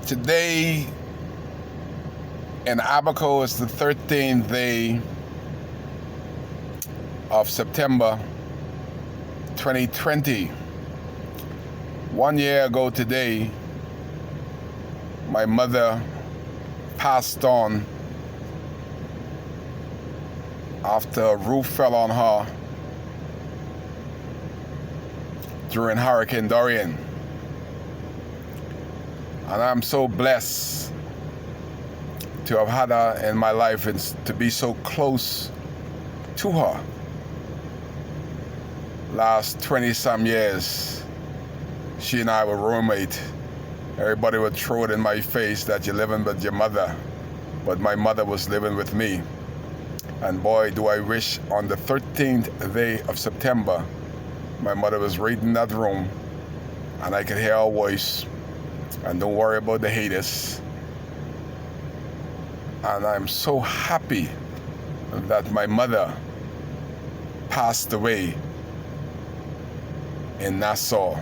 Today in Abaco is the 13th day of September 2020. 1 year ago today, my mother passed on after a roof fell on her during Hurricane Dorian. And I'm so blessed to have had her in my life and to be so close to her. Last 20-some years, she and I were roommates. Everybody would throw it in my face that you're living with your mother, but my mother was living with me. And boy, do I wish on the 13th day of September, my mother was right in that room and I could hear her voice. And don't worry about the haters. And I'm so happy that my mother passed away in Nassau.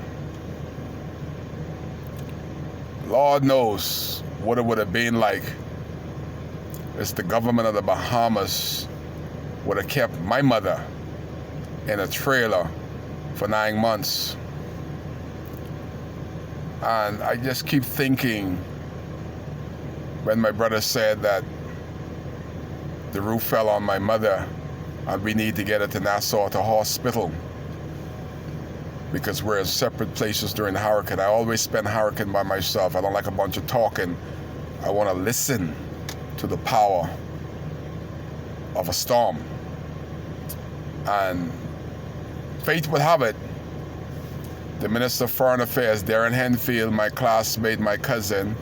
Lord knows what it would have been like if the government of the Bahamas would have kept my mother in a trailer for 9 months. And I just keep thinking when my brother said that the roof fell on my mother and we need to get her to Nassau to hospital because we're in separate places during the hurricane. I always spend hurricane by myself. I don't like a bunch of talking. I want to listen to the power of a storm. And fate would have it, the Minister of Foreign Affairs, Darren Henfield, my classmate, my cousin,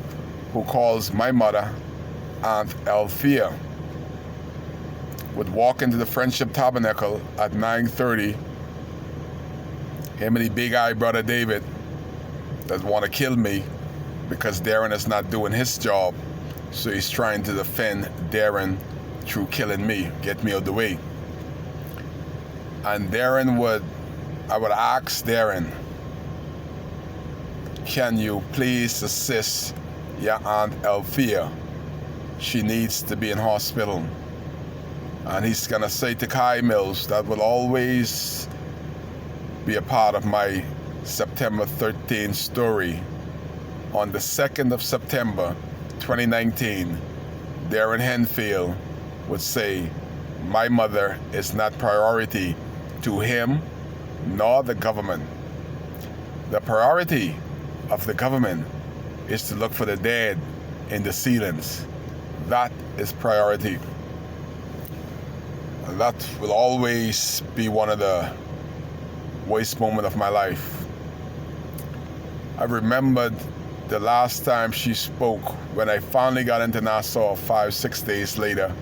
who calls my mother Aunt Althea, would walk into the Friendship Tabernacle at 9:30. Him and the big-eyed brother David that want to kill me because Darren is not doing his job, so he's trying to defend Darren through killing me, get me out of the way. And I would ask Darren, can you please assist your Aunt Althea? She needs to be in hospital. And he's gonna say to Kai Mills, that will always be a part of my September 13th story. On the 2nd of September 2019, Darren Henfield would say, my mother is not priority to him nor the government. The priority of the government is to look for the dead in the ceilings. That is priority. And that will always be one of the worst moments of my life. I remembered the last time she spoke when I finally got into Nassau 5-6 days later.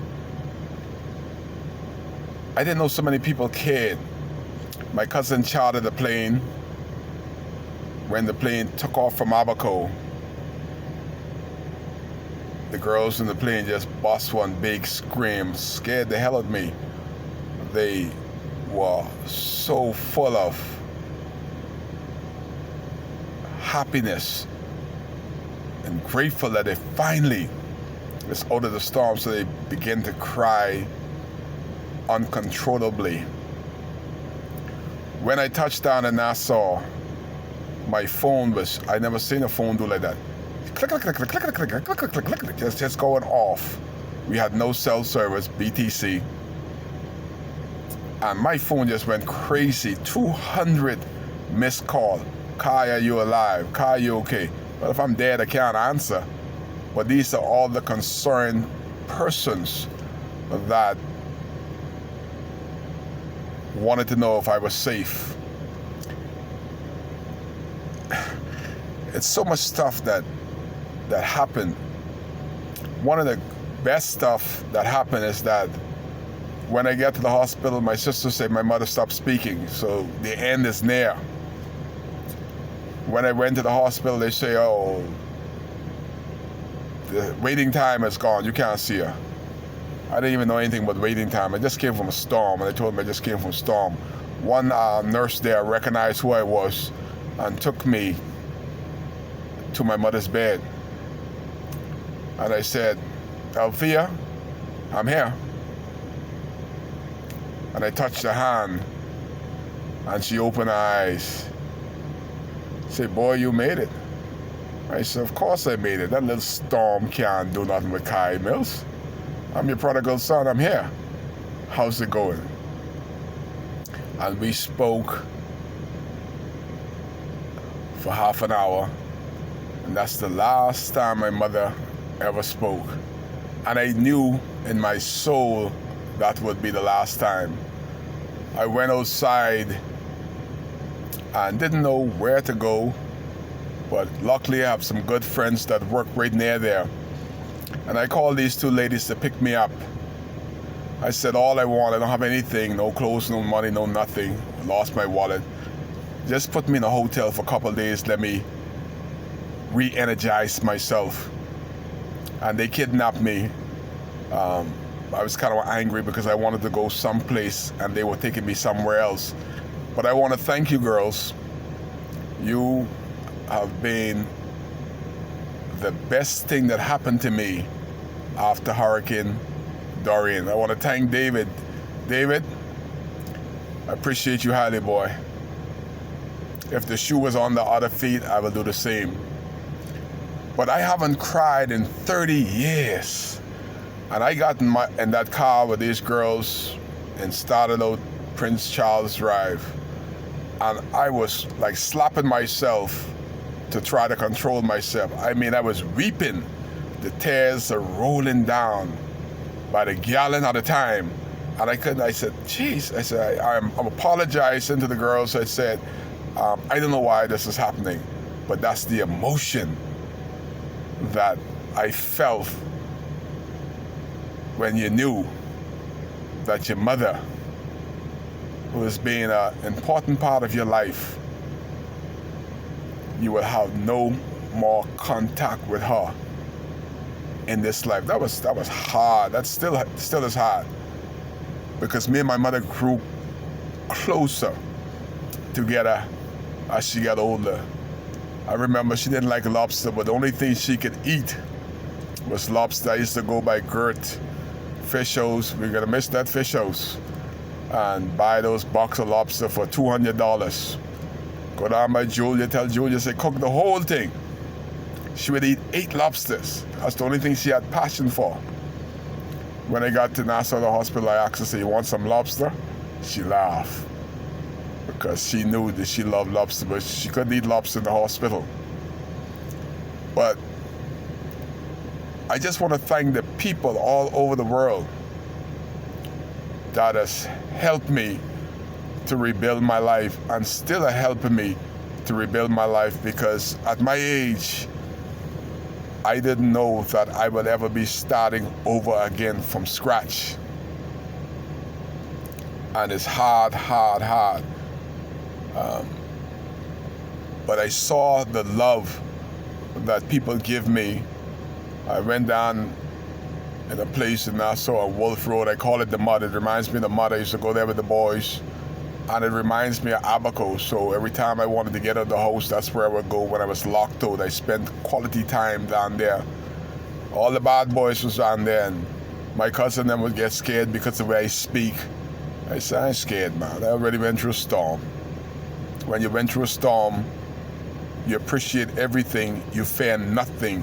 I didn't know so many people cared. My cousin chartered a plane. When the plane took off from Abaco, the girls in the plane just bust one big scream, scared the hell out of me. They were so full of happiness and grateful that they finally was out of the storm, so they began to cry uncontrollably. When I touched down in Nassau, my phone was, I never seen a phone do like that. Click, click, click, click, click, click, click, click, click, click, click, just going off. We had no cell service, BTC. And my phone just went crazy. 200 missed call. Kai, are you alive? Kai, you okay? Well, if I'm dead, I can't answer. But these are all the concerned persons that wanted to know if I was safe. It's so much stuff that happened. One of the best stuff that happened is that when I get to the hospital, my sister said my mother stopped speaking, so the end is near. When I went to the hospital, they say, oh, the waiting time is gone, you can't see her. I didn't even know anything about waiting time. I just came from a storm, and they told me I just came from a storm. One nurse there recognized who I was and took me to my mother's bed. And I said, Althea, I'm here. And I touched her hand, and she opened her eyes. Said, boy, you made it. I said, of course I made it. That little storm can't do nothing with Kai Mills. I'm your prodigal son, I'm here. How's it going? And we spoke for half an hour, and that's the last time my mother ever spoke. And I knew in my soul that would be the last time. I went outside and didn't know where to go, but luckily I have some good friends that work right near there. And I called these two ladies to pick me up. I said, all I want, I don't have anything, no clothes, no money, no nothing. I lost my wallet. Just put me in a hotel for a couple of days, let me re-energize myself. And they kidnapped me. I was kind of angry because I wanted to go someplace and they were taking me somewhere else. But I want to thank you girls. You have been the best thing that happened to me after Hurricane Dorian. I want to thank David. David, I appreciate you highly, boy. If the shoe was on the other feet, I will do the same. But I haven't cried in 30 years. And I got in that car with these girls and started out Prince Charles Drive. And I was like slapping myself to try to control myself. I mean, I was weeping. The tears are rolling down by the gallon at a time. And I couldn't, I said, geez, I said, I'm apologizing to the girls. I said, I don't know why this is happening, but that's the emotion that I felt when you knew that your mother, who has been an important part of your life, you will have no more contact with her in this life. That was hard. That still is hard, because me and my mother grew closer together as she got older. I remember she didn't like lobster, but the only thing she could eat was lobster. I used to go by Gert Fish House. We're gonna miss that Fish House, and buy those box of lobster for $200. Go down by Julia, tell Julia, say, cook the whole thing. She would eat 8 lobsters. That's the only thing she had passion for. When I got to Nassau the hospital, I asked her, say, you want some lobster? She laughed, because she knew that she loved lobster, but she couldn't eat lobster in the hospital. But I just want to thank the people all over the world that has helped me to rebuild my life, and still are helping me to rebuild my life, because at my age, I didn't know that I would ever be starting over again from scratch. And it's hard. But I saw the love that people give me. I went down in a place in Nassau on Wolf Road. I call it the Mud. It reminds me of the Mud. I used to go there with the boys. And it reminds me of Abaco. So every time I wanted to get out of the house, that's where I would go when I was locked out. I spent quality time down there. All the bad boys was down there, and my cousin then would get scared because of the way I speak. I said, I ain't scared, man. I already went through a storm. When you went through a storm, you appreciate everything, you fear nothing,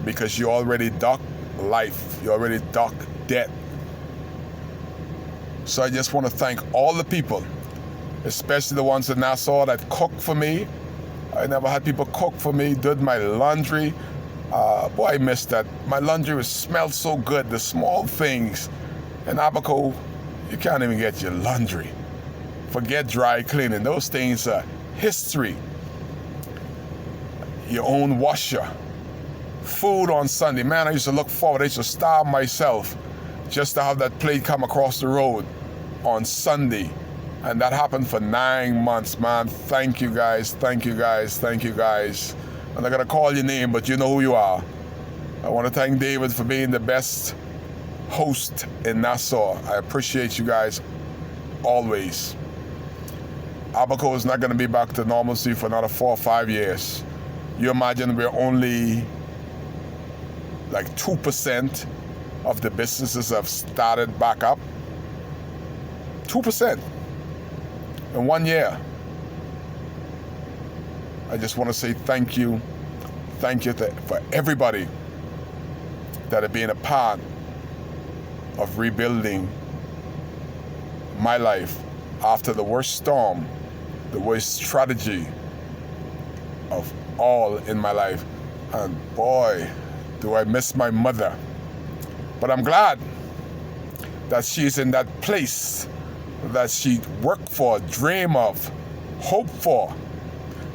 because you already ducked life, you already ducked death. So I just want to thank all the people, especially the ones in Nassau that cooked for me. I never had people cook for me, did my laundry. Boy, I missed that. My laundry smelled so good, the small things. In Abaco, you can't even get your laundry. Forget dry cleaning. Those things are history. Your own washer. Food on Sunday. Man, I used to look forward. I used to starve myself just to have that plate come across the road on Sunday. And that happened for 9 months, man. Thank you guys. Thank you guys. Thank you guys. I'm not gonna call your name, but you know who you are. I want to thank David for being the best host in Nassau. I appreciate you guys always. Abaco is not going to be back to normalcy for another 4 or 5 years. You imagine we're only like 2% of the businesses have started back up. 2% in 1 year. I just want to say thank you. Thank you for everybody that have been a part of rebuilding my life after the worst storm, the worst tragedy of all in my life. And boy, do I miss my mother. But I'm glad that she's in that place that she worked for, dreamed of, hoped for,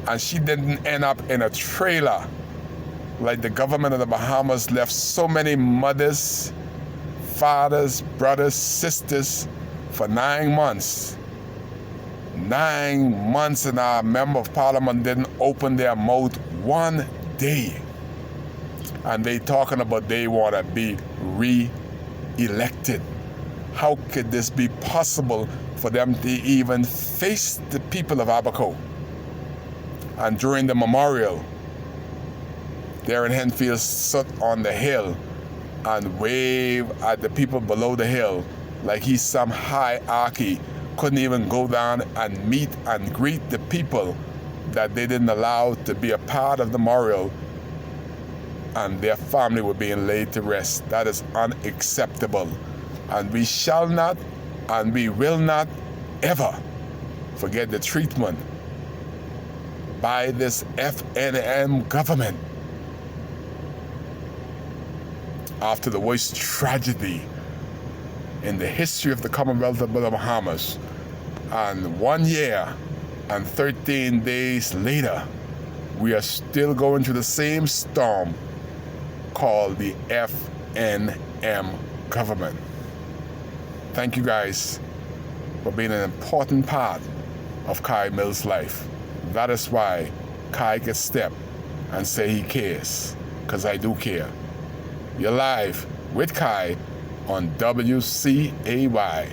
and she didn't end up in a trailer like the government of the Bahamas left so many mothers, fathers, brothers, sisters for 9 months. 9 months, and our member of parliament didn't open their mouth one day. And they talking about they want to be re-elected. How could this be possible for them to even face the people of Abaco? And during the memorial, Darren Henfield stood on the hill and waved at the people below the hill like he's some hierarchy. Couldn't even go down and meet and greet the people that they didn't allow to be a part of the memorial, and their family were being laid to rest. That is unacceptable. And we shall not and we will not ever forget the treatment by this FNM government after the worst tragedy in the history of the Commonwealth of the Bahamas. And 1 year and 13 days later, we are still going through the same storm called the FNM government. Thank you guys for being an important part of Kai Mills' life. That is why Kai could step and say he cares, because I do care. You're live with Kai on WCAY.